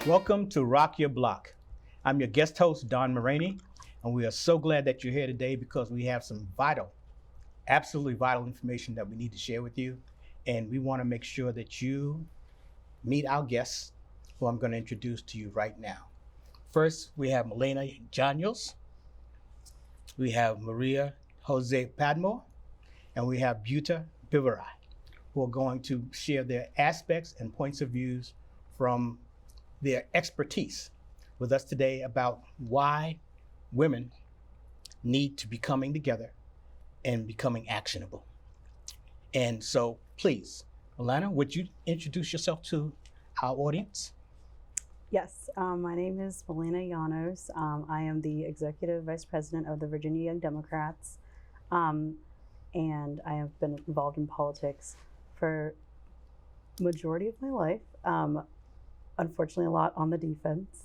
Welcome to Rock Your Block. I'm your guest host, Don Moragne, and we are so glad that you're here today because we have some vital, absolutely vital information that we need to share with you. And we want to make sure that you meet our guests, who I'm going to introduce to you right now. First, we have Malena Llanos. We have Maria Jose Padmore, and we have Buta Biberaj, who are going to share their aspects and points of views from their expertise with us today about why women need to be coming together and becoming actionable. And so please, Malena, would you introduce yourself to our audience? Yes, my name is Malena Llanos. I am the Executive Vice President of the Virginia Young Democrats, and I have been involved in politics for majority of my life. Unfortunately, a lot on the defense.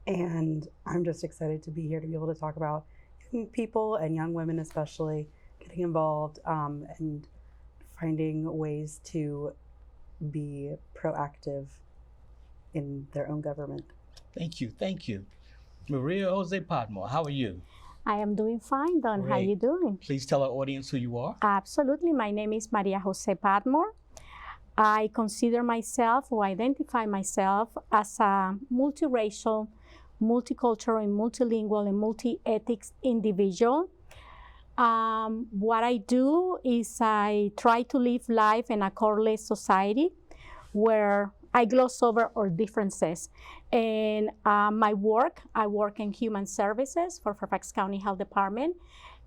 And I'm just excited to be here to be able to talk about young people and young women especially getting involved and finding ways to be proactive in their own government. Thank you, thank you. Maria Jose Padmore, how are you? I am doing fine, Don. Great. How are you doing? Please tell our audience who you are. Absolutely. My name is Maria Jose Padmore. I consider myself or identify myself as a multiracial, multicultural, and multilingual and multi-ethics individual. What I do is I try to live life in a colorless society where I gloss over our differences. And I work in human services for Fairfax County Health Department,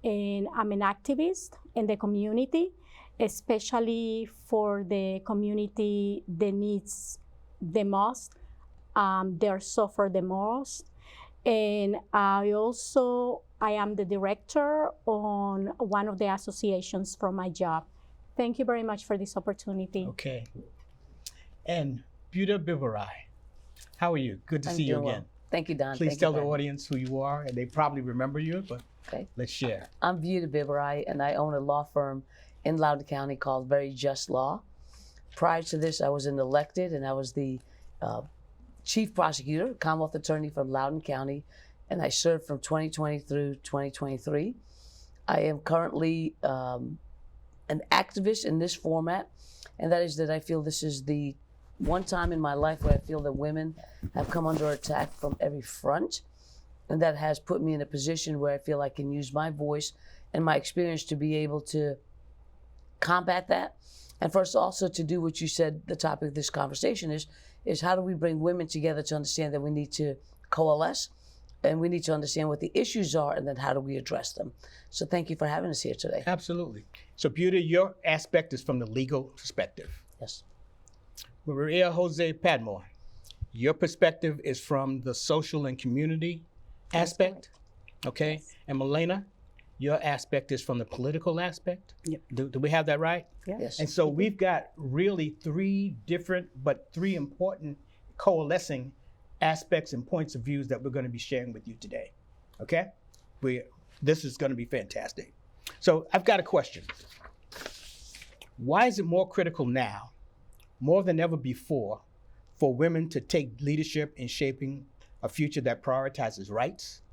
and I'm an activist in the community, especially for the community that needs the most, they suffer the most. And I am the director on one of the associations from my job. Thank you very much for this opportunity. Okay. And Buta Biberaj, how are you? Good to see you again. Well. Thank you, Don. Please tell the audience who you are, and they probably remember you, but let's share. I'm Buta Biberaj, and I own a law firm in Loudoun County called Very Just Law. Prior to this, I was elected, and I was the chief prosecutor, Commonwealth attorney from Loudoun County, and I served from 2020 through 2023. I am currently an activist in this format, and that is that I feel this is the one time in my life where I feel that women have come under attack from every front, and that has put me in a position where I feel I can use my voice and my experience to be able to combat that. And for us also to do what you said the topic of this conversation is how do we bring women together to understand that we need to coalesce and we need to understand what the issues are and then how do we address them. So thank you for having us here today. Absolutely. So Buta, your aspect is from the legal perspective. Yes. Maria Jose Padmore, your perspective is from the social and community aspect, okay? Yes. And Malena, your aspect is from the political aspect. Yep. Do we have that right? Yeah. Yes. And so we've got really three different, but three important coalescing aspects and points of views that we're going to be sharing with you today, okay? This is going to be fantastic. So I've got a question. Why is it more critical now, more than ever before, for women to take leadership in shaping a future that prioritizes rights,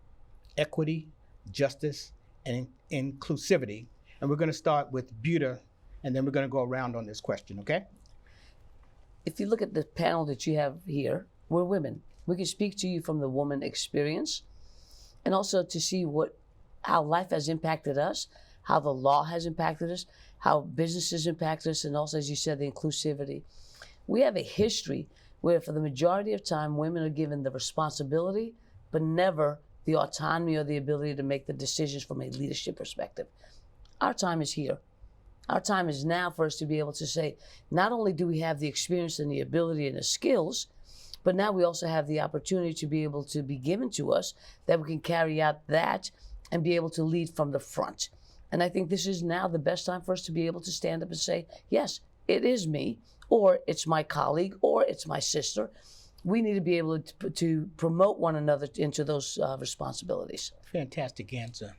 equity, justice, and inclusivity? And we're going to start with Buta, and then we're going to go around on this question, okay? If you look at the panel that you have here, we're women. We can speak to you from the woman experience and also to see how life has impacted us, how the law has impacted us, how businesses impact us, and also, as you said, the inclusivity. We have a history where for the majority of time, women are given the responsibility, but never the autonomy or the ability to make the decisions from a leadership perspective. Our time is here. Our time is now for us to be able to say, not only do we have the experience and the ability and the skills, but now we also have the opportunity to be able to be given to us that we can carry out that and be able to lead from the front. And I think this is now the best time for us to be able to stand up and say, yes, it is me, or it's my colleague, or it's my sister. We need to be able to promote one another into those responsibilities. Fantastic answer.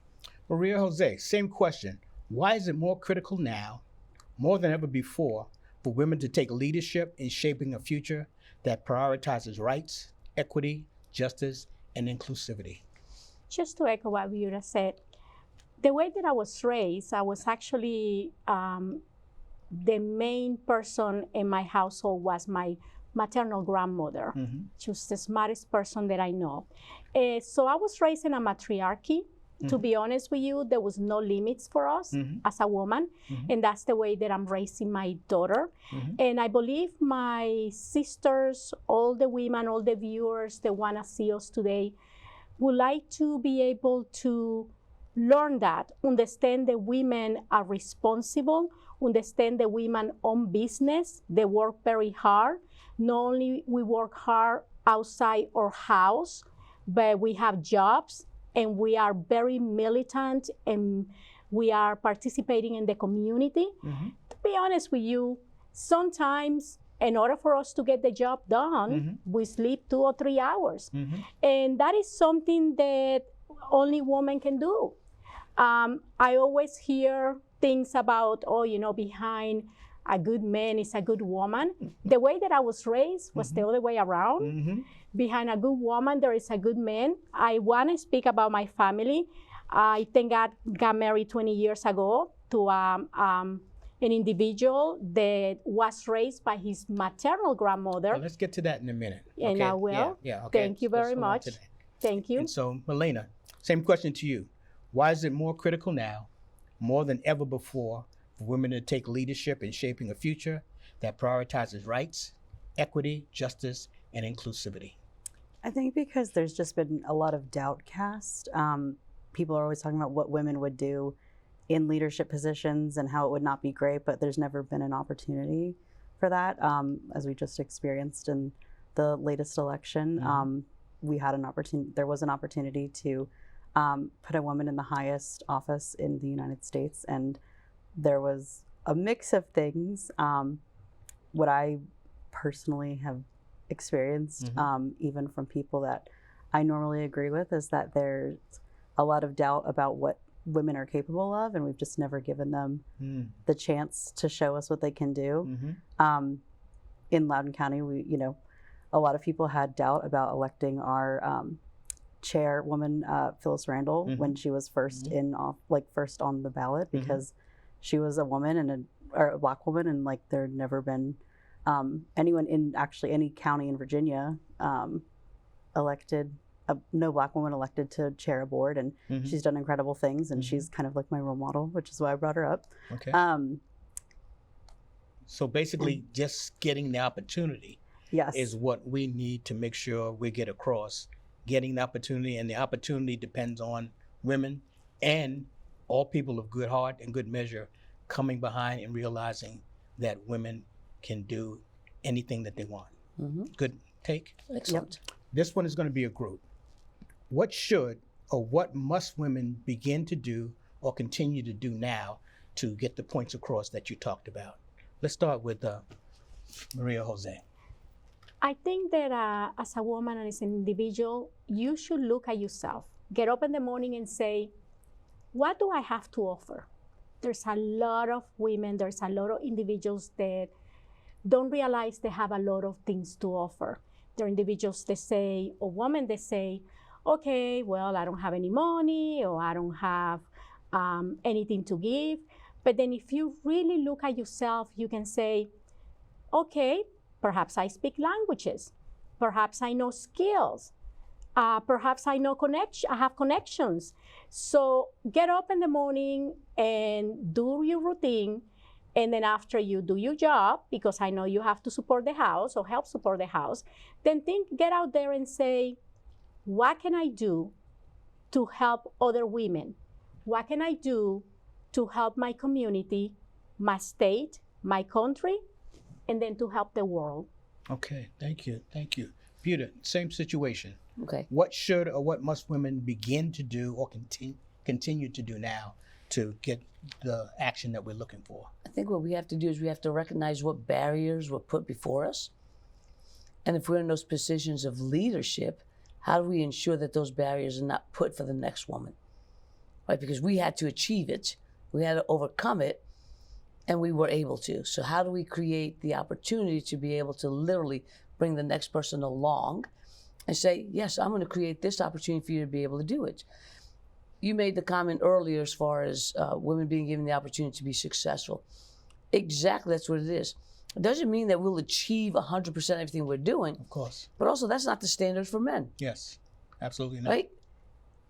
Maria Jose, same question. Why is it more critical now, more than ever before, for women to take leadership in shaping a future that prioritizes rights, equity, justice, and inclusivity? Just to echo what Buta said, the way that I was raised, I was actually the main person in my household was my maternal grandmother. Mm-hmm. She was the smartest person that I know. So I was raised in a matriarchy. Mm-hmm. To be honest with you, there was no limits for us Mm-hmm. as a woman. Mm-hmm. And that's the way that I'm raising my daughter. Mm-hmm. And I believe my sisters, all the women, all the viewers that want to see us today would like to be able to learn that, understand that women are responsible, understand that women own business, they work very hard. Not only we work hard outside our house, but we have jobs and we are very militant and we are participating in the community. Mm-hmm. To be honest with you, sometimes in order for us to get the job done, Mm-hmm. we sleep 2 or 3 hours. Mm-hmm. And that is something that only women can do. I always hear things about, behind a good man is a good woman. The way that I was raised was the other way around. Mm-hmm. Behind a good woman, there is a good man. I want to speak about my family. I think I got married 20 years ago to an individual that was raised by his maternal grandmother. Well, let's get to that in a minute. And I will. Yeah, okay. Thank you Let's very hold on much. to that. Thank you. And so, Malena, same question to you. Why is it more critical now, more than ever before, for women to take leadership in shaping a future that prioritizes rights, equity, justice, and inclusivity? I think because there's just been a lot of doubt cast. People are always talking about what women would do in leadership positions and how it would not be great, but there's never been an opportunity for that. As we just experienced in the latest election, we had an opportunity. There was an opportunity to put a woman in the highest office in the United States, and there was a mix of things. What I personally have experienced, even from people that I normally agree with, is that there's a lot of doubt about what women are capable of, and we've just never given them the chance to show us what they can do. In Loudoun County, a lot of people had doubt about electing our chairwoman, Phyllis Randall, when she was first first on the ballot, because she was a woman or a Black woman, and there had never been anyone in actually any county in Virginia elected. No Black woman elected to chair a board, and she's done incredible things, and she's kind of like my role model, which is why I brought her up. Okay. So basically, just getting the opportunity is what we need to make sure we get across. Getting the opportunity, and the opportunity depends on women and all people of good heart and good measure coming behind and realizing that women can do anything that they want. Good take? Excellent. Yep. This one is going to be a group. What should or what must women begin to do or continue to do now to get the points across that you talked about? Let's start with Maria Jose. I think that as a woman and as an individual, you should look at yourself. Get up in the morning and say, what do I have to offer? There's a lot of women, there's a lot of individuals that don't realize they have a lot of things to offer. There are individuals that say, or women that say, okay, well, I don't have any money, or I don't have anything to give. But then if you really look at yourself, you can say, okay, perhaps I speak languages. Perhaps I know skills. Perhaps I have connections. So get up in the morning and do your routine. And then after you do your job, because I know you have to support the house or help support the house, then get out there and say, what can I do to help other women? What can I do to help my community, my state, my country, and then to help the world? Okay, thank you. Buta, same situation. Okay. What should or what must women begin to do or continue to do now to get the action that we're looking for? I think what we have to do is we have to recognize what barriers were put before us. And if we're in those positions of leadership, how do we ensure that those barriers are not put for the next woman? Right? Because we had to achieve it. We had to overcome it, and we were able to. So how do we create the opportunity to be able to literally bring the next person along and say, yes, I'm going to create this opportunity for you to be able to do it. You made the comment earlier as far as women being given the opportunity to be successful. Exactly, that's what it is. It doesn't mean that we'll achieve 100% everything we're doing. Of course. But also, that's not the standard for men. Yes, absolutely not. Right?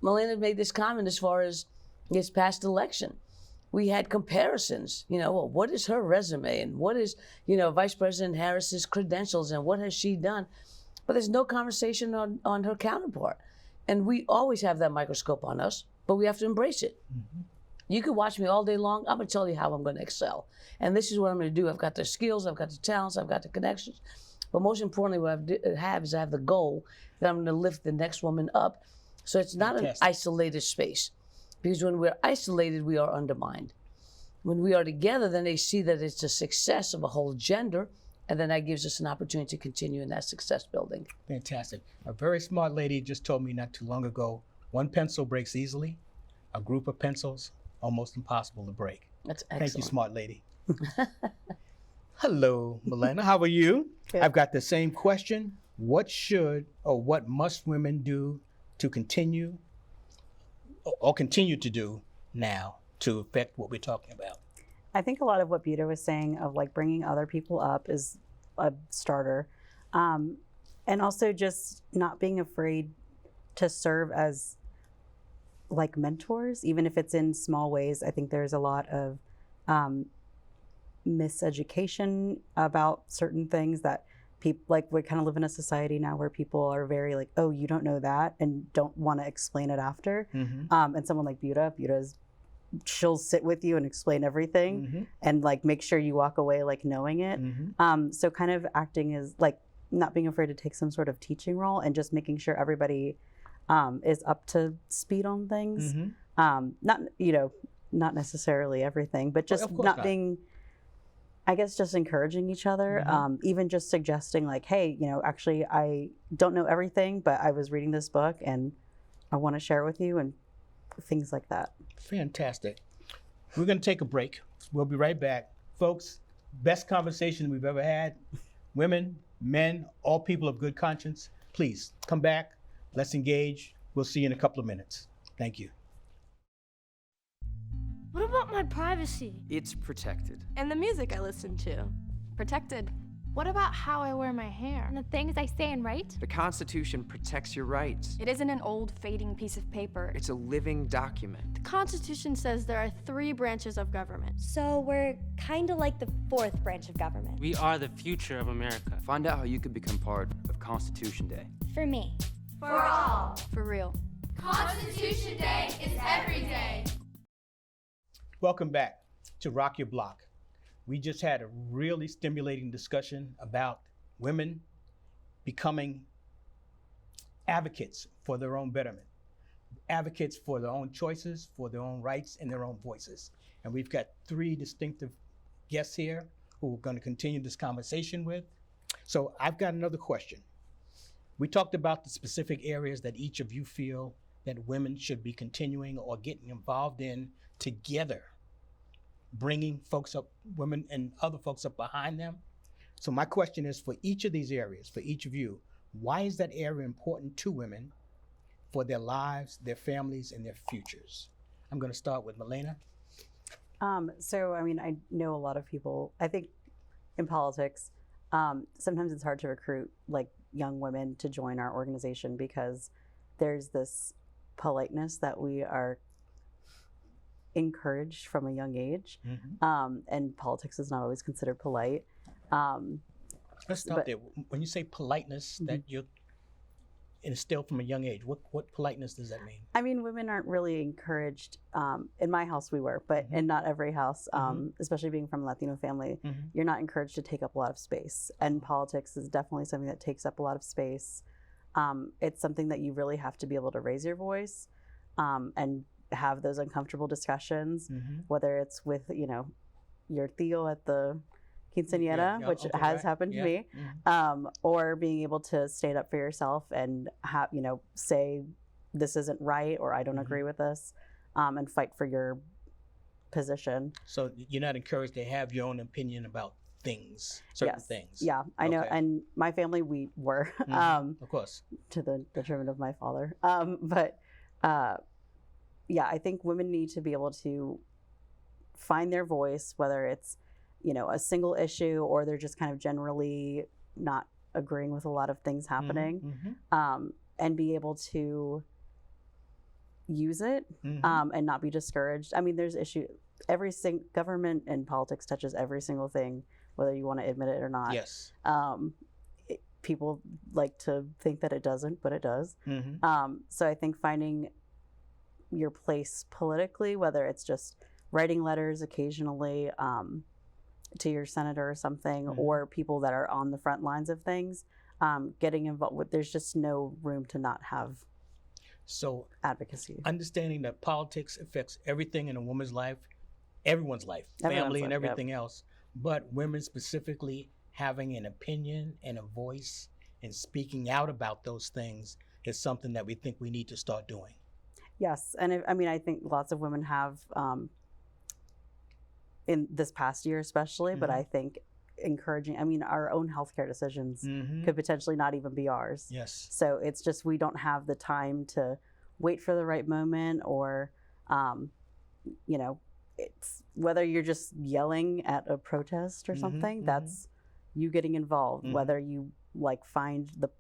Malena made this comment as far as this past election. We had comparisons, well, what is her resume and what is, Vice President Harris's credentials and what has she done? But there's no conversation on her counterpart. And we always have that microscope on us, but we have to embrace it. Mm-hmm. You could watch me all day long. I'm going to tell you how I'm going to excel. And this is what I'm going to do. I've got the skills, I've got the talents, I've got the connections. But most importantly, what I have the goal that I'm going to lift the next woman up. So it's not an isolated space. Because when we're isolated, we are undermined. When we are together, then they see that it's a success of a whole gender, and then that gives us an opportunity to continue in that success building. Fantastic. A very smart lady just told me not too long ago, one pencil breaks easily, a group of pencils, almost impossible to break. That's excellent. Thank you, smart lady. Hello, Malena. How are you? Good. I've got the same question. What should or what must women do to continue to do now to affect what we're talking about? I think a lot of what Buta was saying of like bringing other people up is a starter. And also just not being afraid to serve as like mentors, even if it's in small ways. I think there's a lot of miseducation about certain things that people, like we kind of live in a society now where people are very like, oh, you don't know that, and don't want to explain it after. Mm-hmm. And someone like she'll sit with you and explain everything, mm-hmm. and like make sure you walk away like knowing it. Mm-hmm. So kind of acting as like not being afraid to take some sort of teaching role and just making sure everybody is up to speed on things. Mm-hmm. Not necessarily everything, but just not being, I guess, just encouraging each other. Mm-hmm. Even just suggesting like, hey, actually I don't know everything, but I was reading this book and I want to share it with you, and things like that. Fantastic. We're going to take a break. We'll be right back. Folks, best conversation we've ever had. Women, men, all people of good conscience, please come back. Let's engage. We'll see you in a couple of minutes. Thank you. What about my privacy? It's protected. And the music I listen to. Protected. What about how I wear my hair? And the things I say and write? The Constitution protects your rights. It isn't an old, fading piece of paper. It's a living document. The Constitution says there are 3 branches of government. So we're kind of like the 4th branch of government. We are the future of America. Find out how you can become part of Constitution Day. For me. For all. For real. Constitution Day is every day. Welcome back to Rock Your Block. We just had a really stimulating discussion about women becoming advocates for their own betterment, advocates for their own choices, for their own rights, and their own voices. And we've got 3 distinctive guests here who we're going to continue this conversation with. So I've got another question. We talked about the specific areas that each of you feel that women should be continuing or getting involved in together, bringing folks up, women and other folks up behind them. So my question is, for each of these areas, for each of you, why is that area important to women for their lives, their families, and their futures? I'm going to start with Malena. I know a lot of people, I think in politics, sometimes it's hard to recruit like young women to join our organization because there's this politeness that we are encouraged from a young age. Mm-hmm. And politics is not always considered polite. Let's stop there. When you say politeness, Mm-hmm. that you're instilled from a young age, what politeness does that mean? I mean, women aren't really encouraged. In my house we were, but in not every house, especially being from a Latino family, you're not encouraged to take up a lot of space. And politics is definitely something that takes up a lot of space. It's something that you really have to be able to raise your voice and have those uncomfortable discussions, whether it's with, your tío at the quinceañera, which has happened to me, or being able to stand up for yourself and have, say this isn't right, or I don't agree with this, and fight for your position. So you're not encouraged to have your own opinion about things, certain Yes. things. Yeah, I know. Okay. And my family, we were, Of course. to the detriment of my father. But yeah, I think women need to be able to find their voice, whether it's, a single issue or they're just kind of generally not agreeing with a lot of things happening, and be able to use it and not be discouraged. I mean, there's government and politics touches every single thing, whether you want to admit it or not. Yes. People like to think that it doesn't, but it does. So I think finding your place politically, whether it's just writing letters occasionally to your senator or something, or people that are on the front lines of things, getting involved with, there's just no room to not have advocacy. Understanding that politics affects everything in a woman's life, everyone's life, family and everything else, but women specifically having an opinion and a voice and speaking out about those things is something that we think we need to start doing. Yes, and I think lots of women have in this past year especially, but I think encouraging, our own healthcare decisions could potentially not even be ours. Yes. So it's just we don't have the time to wait for the right moment, or it's whether you're just yelling at a protest or something, that's you getting involved, whether you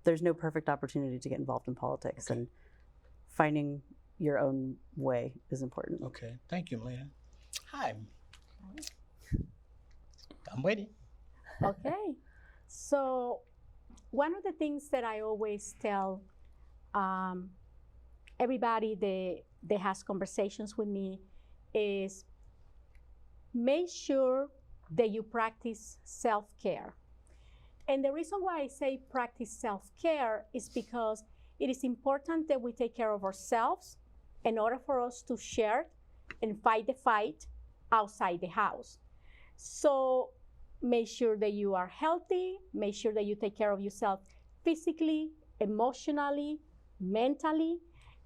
there's no perfect opportunity to get involved in politics, and finding your own way is important. Okay, thank you, Malena. Hi. I'm waiting. Okay, so one of the things that I always tell everybody that has conversations with me is make sure that you practice self-care. And the reason why I say practice self-care is because it is important that we take care of ourselves in order for us to share and fight the fight outside the house. So make sure that you are healthy, make sure that you take care of yourself physically, emotionally, mentally.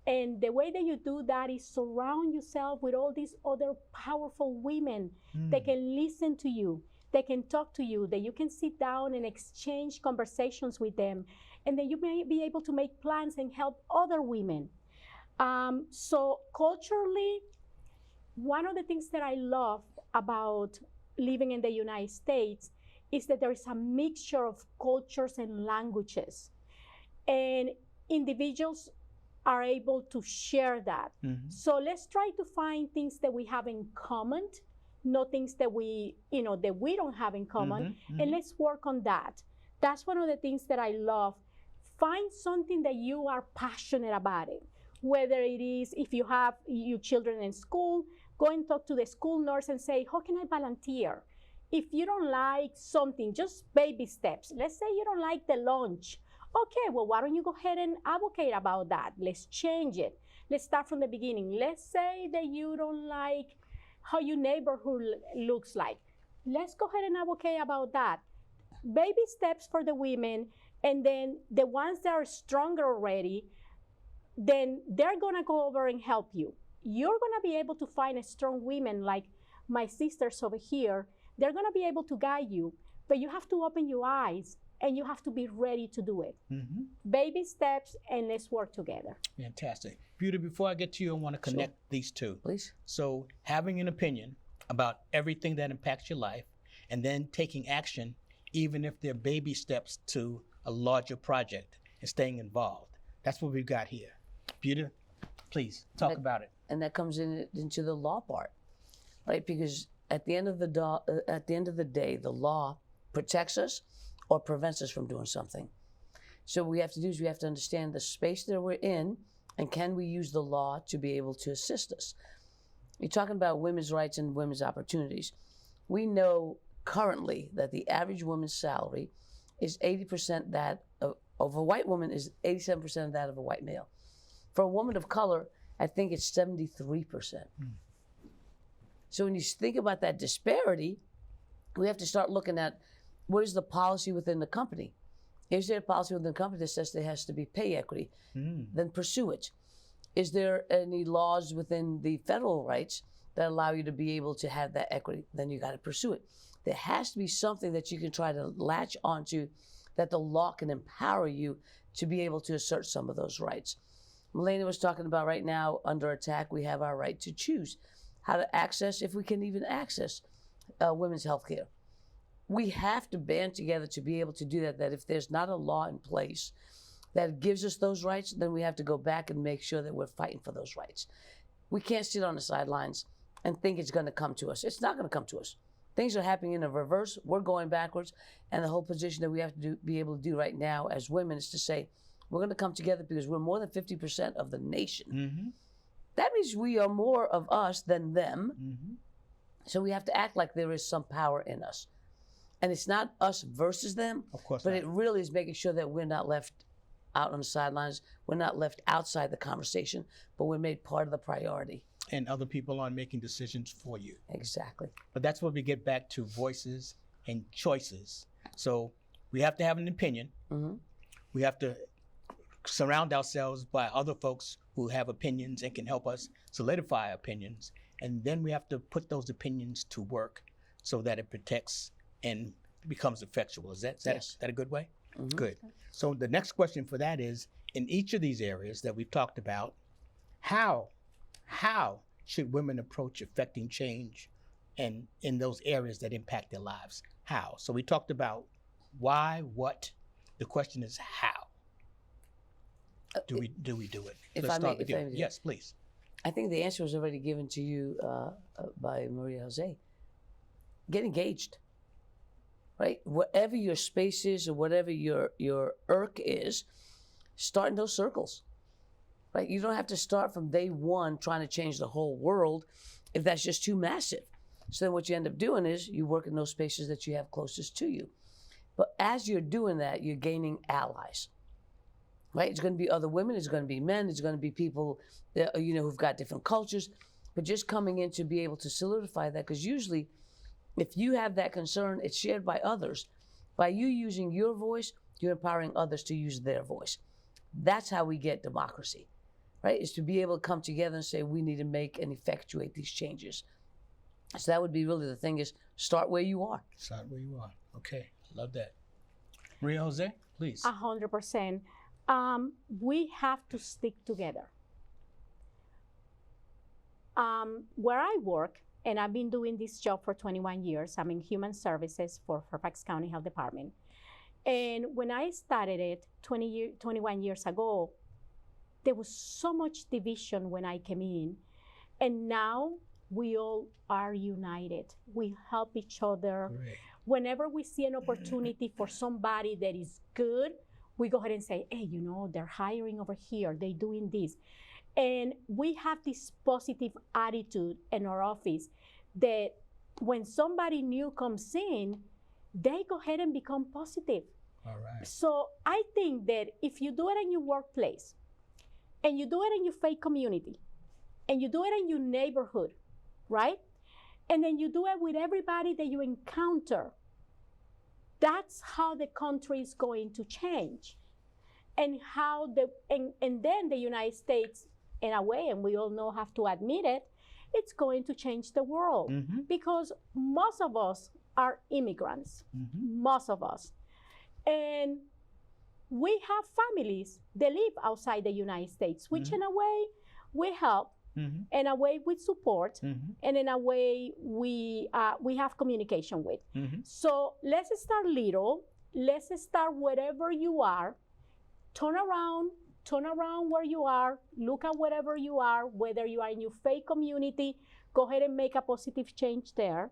And the way that you do that is surround yourself with all these other powerful women that can listen to you, that can talk to you, that you can sit down and exchange conversations with them, and that you may be able to make plans and help other women. So culturally, one of the things that I love about living in the United States is that there is a mixture of cultures and languages. And individuals are able to share that. So let's try to find things that we have in common, not things that we don't have in common, and let's work on that. That's one of the things that I love. Find something that you are passionate about it. Whether it is, if you have your children in school, go and talk to the school nurse and say, how can I volunteer? If you don't like something, just baby steps. Let's say you don't like the lunch. Okay, well, why don't you go ahead and advocate about that? Let's change it. Let's start from the beginning. Let's say that you don't like how your neighborhood looks like. Let's go ahead and advocate about that. Baby steps for the women, and then the ones that are stronger already, then they're gonna go over and help you. You're gonna be able to find a strong women like my sisters over here. They're gonna be able to guide you, but you have to open your eyes and you have to be ready to do it. Baby steps, and let's work together. Fantastic. Buta, before I get to you, I want to connect these two. Please. So having an opinion about everything that impacts your life, and then taking action, even if they're baby steps to a larger project, and staying involved. That's what we've got here. Buta, please talk about it. And that comes into the law part, right? Because at the end of the day, the law protects us or prevents us from doing something. So what we have to do is we have to understand the space that we're in, and can we use the law to be able to assist us? You're talking about women's rights and women's opportunities. We know currently that the average woman's salary is 80% that of a white woman, is 87% of that of a white male. For a woman of color, I think it's 73%. So when you think about that disparity, we have to start looking at what is the policy within the company. Is there a policy within the company that says there has to be pay equity? Then pursue it. Is there any laws within the federal rights that allow you to be able to have that equity, then you got to pursue it. There has to be something that you can try to latch onto that the law can empower you to be able to assert some of those rights. Malena was talking about right now, under attack, we have our right to choose how to access, if we can even access, women's health care. We have to band together to be able to do that, that if there's not a law in place that gives us those rights, then we have to go back and make sure that we're fighting for those rights. We can't sit on the sidelines and think it's going to come to us. It's not going to come to us. Things are happening in a reverse. We're going backwards. And the whole position that we have to be able to do right now as women is to say, we're going to come together because we're more than 50% of the nation. Mm-hmm. That means we are more of us than them. Mm-hmm. So we have to act like there is some power in us. And it's not us versus them, Of course but not. it really is making sure that we're not left out on the sidelines. We're not left outside the conversation, but we're made part of the priority. And other people aren't making decisions for you. Exactly. But that's where we get back to voices and choices. So we have to have an opinion. Mm-hmm. We have to surround ourselves by other folks who have opinions and can help us solidify opinions. And then we have to put those opinions to work so that it protects and becomes effectual. Is that Yes. that a good way? Mm-hmm. Good. So the next question for that is, in each of these areas that we've talked about, how should women approach affecting change and in those areas that impact their lives? How? So we talked about why, what. The question is how do we do it? If Let's I start may- with if I you. may- Yes, please. I think the answer was already given to you by Maria Jose. Get engaged, right? Whatever your space is or whatever your irk is, start in those circles, right? You don't have to start from day one trying to change the whole world if that's just too massive. So then what you end up doing is you work in those spaces that you have closest to you. But as you're doing that, you're gaining allies, right? It's going to be other women, it's going to be men, it's going to be people who've got different cultures, but just coming in to be able to solidify that, because usually if you have that concern, it's shared by others. By you using your voice, you're empowering others to use their voice. That's how we get democracy, right? Is to be able to come together and say, we need to make and effectuate these changes. So that would be really the thing, is start where you are. Start where you are. Okay, love that. Maria Jose, please. 100%. We have to stick together. Where I work, and I've been doing this job for 21 years, I'm in human services for Fairfax County Health Department. And when I started it 21 years ago, there was so much division when I came in. And now we all are united. We help each other. Great. Whenever we see an opportunity for somebody that is good, we go ahead and say, hey, they're hiring over here, they're doing this. And we have this positive attitude in our office that when somebody new comes in, they go ahead and become positive. All right. So I think that if you do it in your workplace, and you do it in your faith community, and you do it in your neighborhood, right? And then you do it with everybody that you encounter, that's how the country is going to change. And and then the United States, in a way, and we all know, have to admit it, it's going to change the world. Mm-hmm. Because most of us are immigrants, Mm-hmm. most of us. And we have families that live outside the United States, which Mm-hmm. in a way we help, Mm-hmm. in a way we support, Mm-hmm. and in a way we have communication with. Mm-hmm. So let's start little. Let's start wherever you are. Turn around where you are. Look at wherever you are, whether you are in your faith community, go ahead and make a positive change there.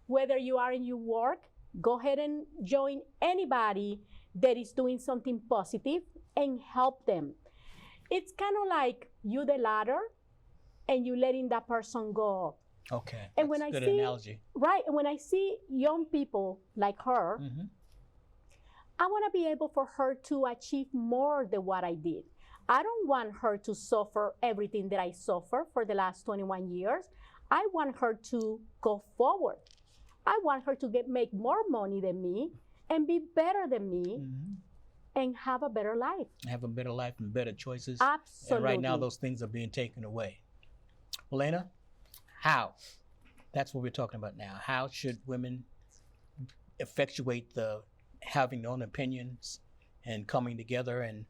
Whether you are in your work, go ahead and join anybody that is doing something positive and help them. It's kind of like you the ladder and you letting that person go. Okay. And when That's I good see, analogy. right, and when I see young people like her, Mm-hmm. I want to be able for her to achieve more than what I did. I don't want her to suffer everything that I suffered for the last 21 years. I want her to go forward. I want her to make more money than me and be better than me Mm-hmm. and have a better life. Have a better life and better choices. Absolutely. And right now, those things are being taken away. Malena, how? That's what we're talking about now. How should women effectuate the having their own opinions and coming together and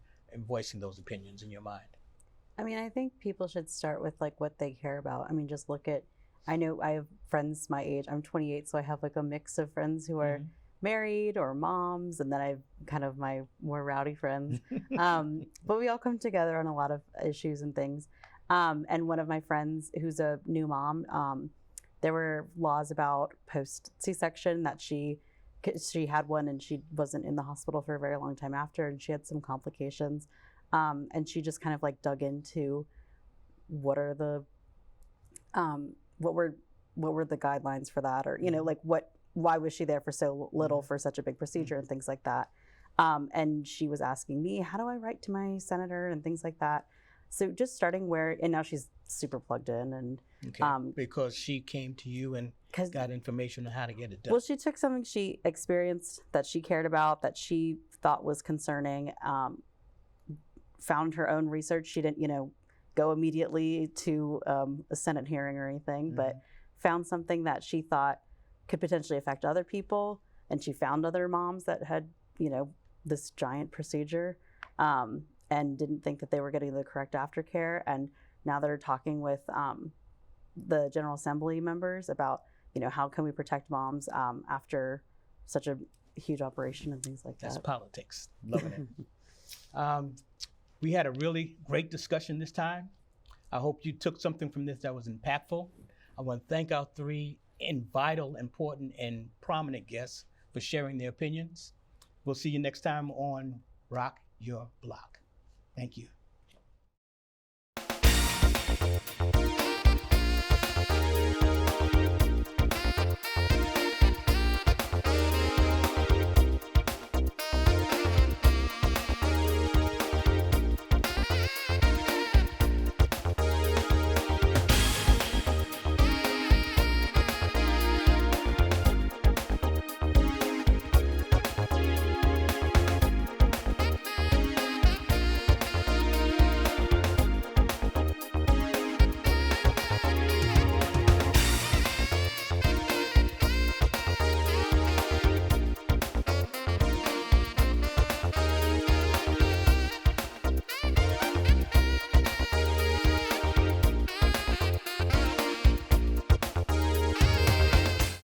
voicing those opinions in your mind? I mean, I think people should start with like what they care about. I mean, just look at, I know I have friends my age. I'm 28, so I have like a mix of friends who are married or moms, and then I have kind of my more rowdy friends. But we all come together on a lot of issues and things. And one of my friends who's a new mom, there were laws about post C-section that she had one and she wasn't in the hospital for a very long time after, and she had some complications. And she just kind of like dug into what are the what were the guidelines for that, or like why was she there for so little for such a big procedure and things like that. And she was asking me, how do I write to my senator and things like that. So just starting and now she's super plugged in, and because she came to you and got information on how to get it done. Well, she took something she experienced that she cared about, that she thought was concerning, found her own research. She didn't, go immediately to a Senate hearing or anything, but found something that she thought could potentially affect other people. And she found other moms that had, this giant procedure, and didn't think that they were getting the correct aftercare. And now they're talking with the General Assembly members about, how can we protect moms after such a huge operation and things like that. That's politics. Loving it. We had a really great discussion this time. I hope you took something from this that was impactful. I want to thank our three vital, important, and prominent guests for sharing their opinions. We'll see you next time on Rock Your Block. Thank you.